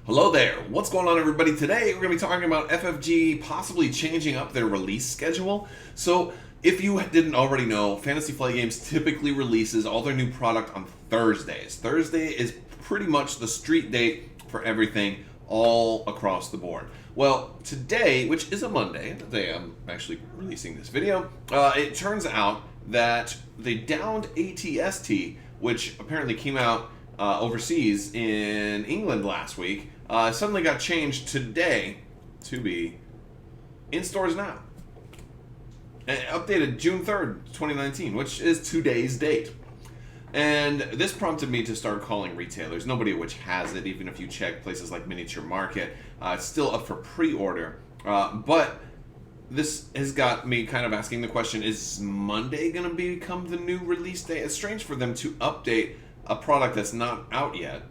Hello there. What's going on, everybody? Today we're going to be talking about FFG possibly changing up their release schedule. So, if you didn't already know, Fantasy Flight Games typically releases all their new product on Thursdays. Thursday is pretty much the street date for everything all across the board. Well, today, which is a Monday, the day I'm actually releasing this video, it turns out that they downed ATST, which apparently came out overseas in England last week, suddenly got changed today to be in stores now. Updated June 3rd, 2019, which is today's date. And this prompted me to start calling retailers, nobody of which has it, even if you check places like Miniature Market. It's still up for pre-order. But this has got me kind of asking the question, is Monday going to become the new release day? It's strange for them to update a product that's not out yet,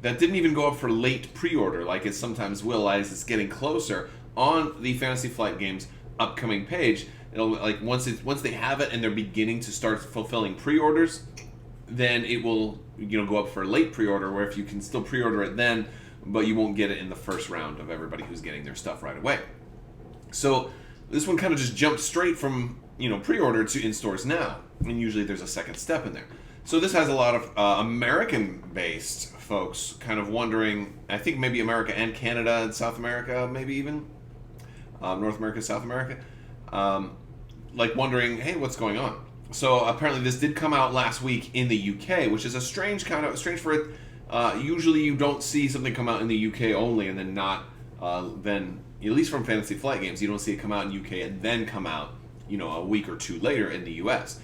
that didn't even go up for late pre-order like it sometimes will as it's getting closer on the Fantasy Flight Games upcoming page. It'll, like, once they have it and they're beginning to start fulfilling pre-orders, then it will, go up for late pre-order, where if you can still pre-order it then, but you won't get it in the first round of everybody who's getting their stuff right away. So this one kind of just jumped straight from pre-order to in stores now, and usually there's a second step in there. So this has a lot of American-based folks kind of wondering, I think maybe America and Canada and South America, maybe even North America, South America, like wondering, hey, what's going on? So apparently this did come out last week in the UK, which is a strange for it. Usually you don't see something come out in the UK only and then not, then, at least from Fantasy Flight Games, you don't see it come out in UK and then come out, a week or two later in the US.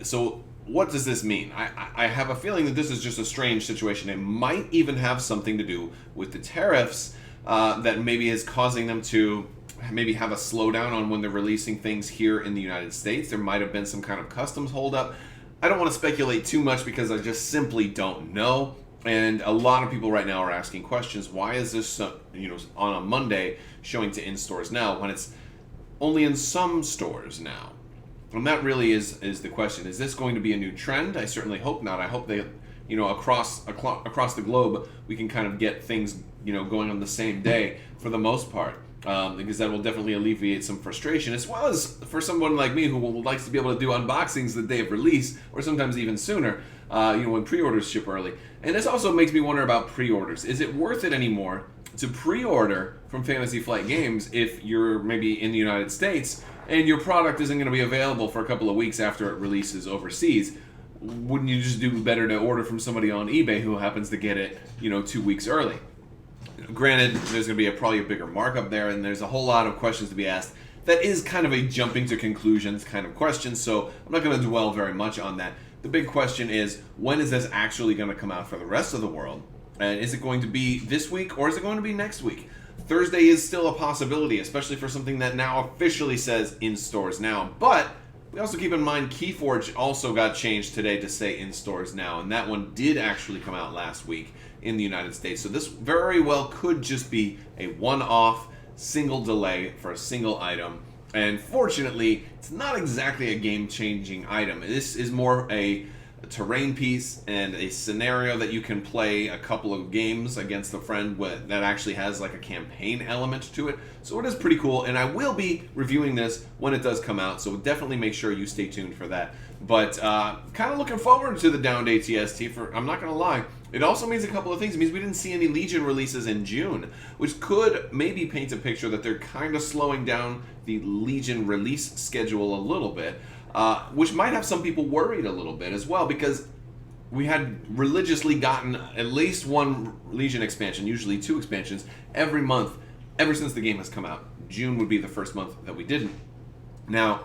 So what does this mean? I have a feeling that this is just a strange situation. It might even have something to do with the tariffs that maybe is causing them to maybe have a slowdown on when they're releasing things here in the United States. There might have been some kind of customs holdup. I don't want to speculate too much because I just simply don't know. And a lot of people right now are asking questions. Why is this, on a Monday showing to in stores now when it's only in some stores now? And that really is the question. Is this going to be a new trend? I certainly hope not. I hope they, across the globe, we can kind of get things, going on the same day for the most part. Because that will definitely alleviate some frustration, as well as for someone like me who likes to be able to do unboxings the day of release, or sometimes even sooner, when pre-orders ship early. And this also makes me wonder about pre-orders. Is it worth it anymore to pre-order from Fantasy Flight Games if you're maybe in the United States and your product isn't going to be available for a couple of weeks after it releases overseas? Wouldn't you just do better to order from somebody on eBay who happens to get it, 2 weeks early? Granted, there's going to be probably a bigger markup there, and there's a whole lot of questions to be asked. That is kind of a jumping to conclusions kind of question, so I'm not going to dwell very much on that. The big question is, when is this actually going to come out for the rest of the world? And is it going to be this week, or is it going to be next week? Thursday is still a possibility, especially for something that now officially says in stores now. But we also keep in mind Keyforge also got changed today to say in stores now, and that one did actually come out last week in the United States. So this very well could just be a one-off single delay for a single item. And fortunately, it's not exactly a game-changing item. This is more a terrain piece and a scenario that you can play a couple of games against a friend that actually has like a campaign element to it. So it is pretty cool, and I will be reviewing this when it does come out, so definitely make sure you stay tuned for that. But kind of looking forward to the downed ATST, I'm not going to lie. It also means a couple of things. It means we didn't see any Legion releases in June, which could maybe paint a picture that they're kind of slowing down the Legion release schedule a little bit, which might have some people worried a little bit as well, because we had religiously gotten at least one Legion expansion, usually 2 expansions, every month, ever since the game has come out. June would be the first month that we didn't. Now,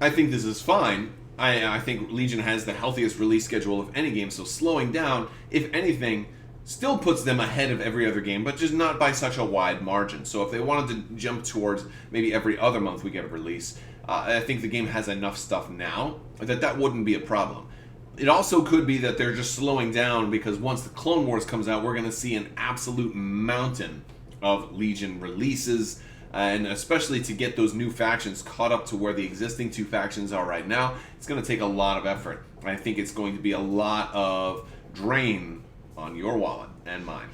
I think this is fine. I think Legion has the healthiest release schedule of any game, so slowing down, if anything, still puts them ahead of every other game, but just not by such a wide margin. So if they wanted to jump towards maybe every other month we get a release, I think the game has enough stuff now that wouldn't be a problem. It also could be that they're just slowing down because once the Clone Wars comes out, we're going to see an absolute mountain of Legion releases, and especially to get those new factions caught up to where the existing 2 factions are right now, it's going to take a lot of effort. I think it's going to be a lot of drain on your wallet and mine.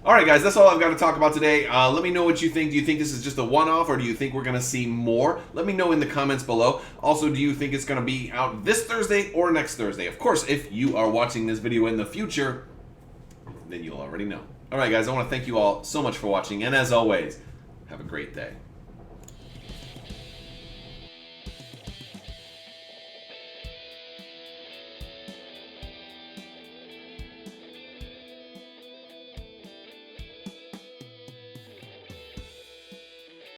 Alright guys, that's all I've got to talk about today. Let me know what you think. Do you think this is just a one-off, or do you think we're going to see more? Let me know in the comments below. Also, do you think it's going to be out this Thursday or next Thursday? Of course, if you are watching this video in the future, then you'll already know. Alright guys, I want to thank you all so much for watching, and as always, have a great day.